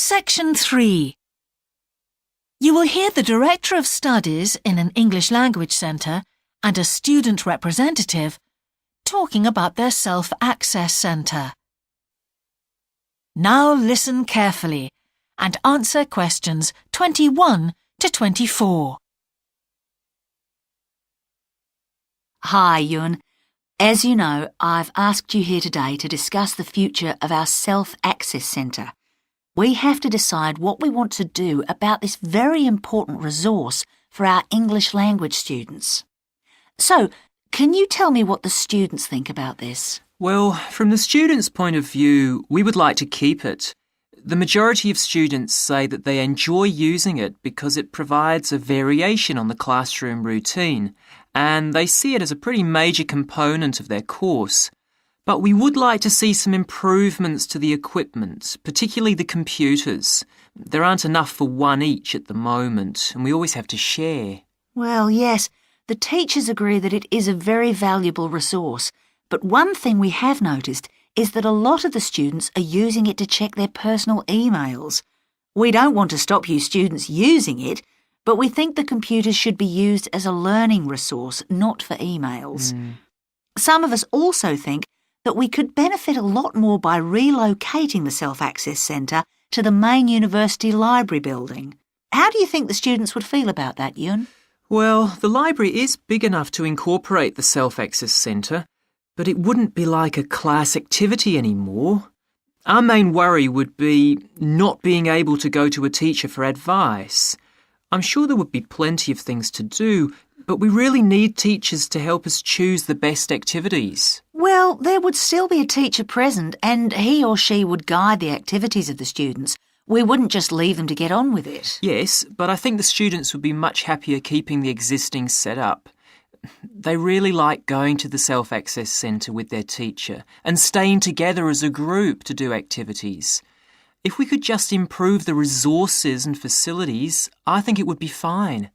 Section 3. You will hear the Director of Studies in an English Language Centre and a student representative talking about their self-access centre. Now listen carefully and answer questions 21 to 24. Hi, Yun. As you know, I've asked you here today to discuss the future of our self-access centre. We have to decide what we want to do about this very important resource for our English language students. So, can you tell me what the students think about this? Well, from the students' point of view, we would like to keep it. The majority of students say that they enjoy using it because it provides a variation on the classroom routine, and they see it as a pretty major component of their course. But we would like to see some improvements to the equipment, particularly the computers. There aren't enough for one each at the moment, and we always have to share. Well, yes, the teachers agree that it is a very valuable resource, but one thing we have noticed is that a lot of the students are using it to check their personal emails. We don't want to stop you students using it, but we think the computers should be used as a learning resource, not for emails. Some of us also think that we could benefit a lot more by relocating the Self-Access Centre to the main university library building. How do you think the students would feel about that, Yun? Well, the library is big enough to incorporate the Self-Access Centre, but it wouldn't be like a class activity anymore. Our main worry would be not being able to go to a teacher for advice. I'm sure there would be plenty of things to do, but we really need teachers to help us choose the best activities. Well, there would still be a teacher present and he or she would guide the activities of the students. We wouldn't just leave them to get on with it. Yes, but I think the students would be much happier keeping the existing setup. They really like going to the Self-Access Centre with their teacher and staying together as a group to do activities. If we could just improve the resources and facilities, I think it would be fine.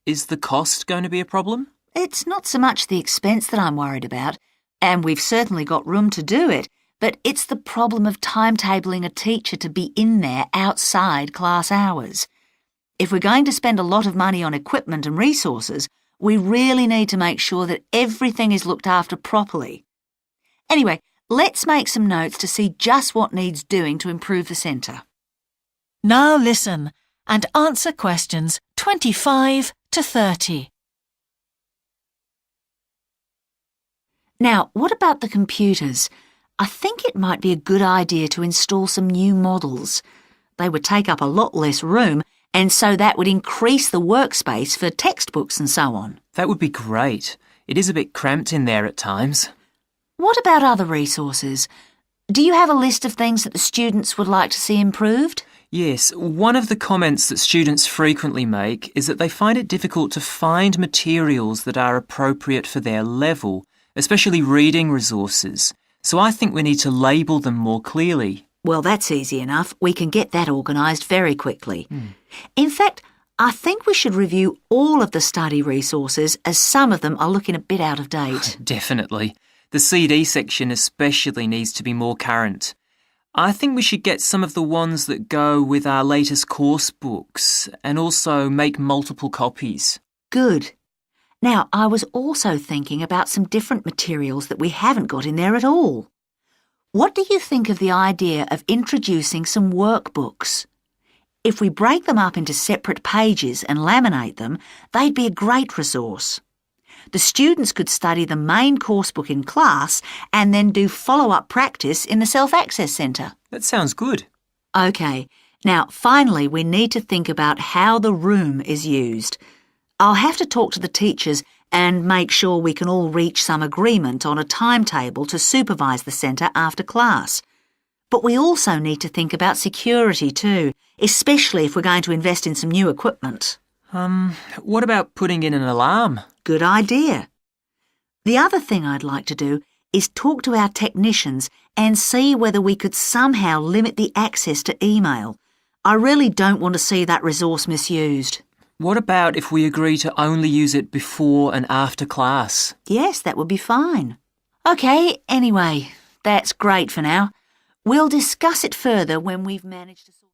Is the cost going to be a problem? It's not so much the expense that I'm worried about, and we've certainly got room to do it, but it's the problem of timetabling a teacher to be in there outside class hours. If we're going to spend a lot of money on equipment and resources, we really need to make sure that everything is looked after properly. Anyway, let's make some notes to see just what needs doing to improve the centre. Now listen and answer questions 25 to 30. Now, what about the computers? I think it might be a good idea to install some new models. They would take up a lot less room, and so that would increase the workspace for textbooks and so on. That would be great. It is a bit cramped in there at times. What about other resources? Do you have a list of things that the students would like to see improved? Yes, one of the comments that students frequently make is that they find it difficult to find materials that are appropriate for their level, especially reading resources. So I think we need to label them more clearly. Well, that's easy enough. We can get that organised very quickly. In fact, I think we should review all of the study resources as some of them are looking a bit out of date. Definitely. The CD section especially needs to be more current. I think we should get some of the ones that go with our latest course books and also make multiple copies. Good. Now, I was also thinking about some different materials that we haven't got in there at all. What do you think of the idea of introducing some workbooks? If we break them up into separate pages and laminate them, they'd be a great resource. The students could study the main course book in class and then do follow-up practice in the Self-Access Centre. That sounds good. OK, now finally we need to think about how the room is used. I'll have to talk to the teachers and make sure we can all reach some agreement on a timetable to supervise the centre after class. But we also need to think about security too, especially if we're going to invest in some new equipment. What about putting in an alarm? Good idea. The other thing I'd like to do is talk to our technicians and see whether we could somehow limit the access to email. I really don't want to see that resource misused. What about if we agree to only use it before and after class? Yes, that would be fine. OK, anyway, that's great for now. We'll discuss it further when we've managed to...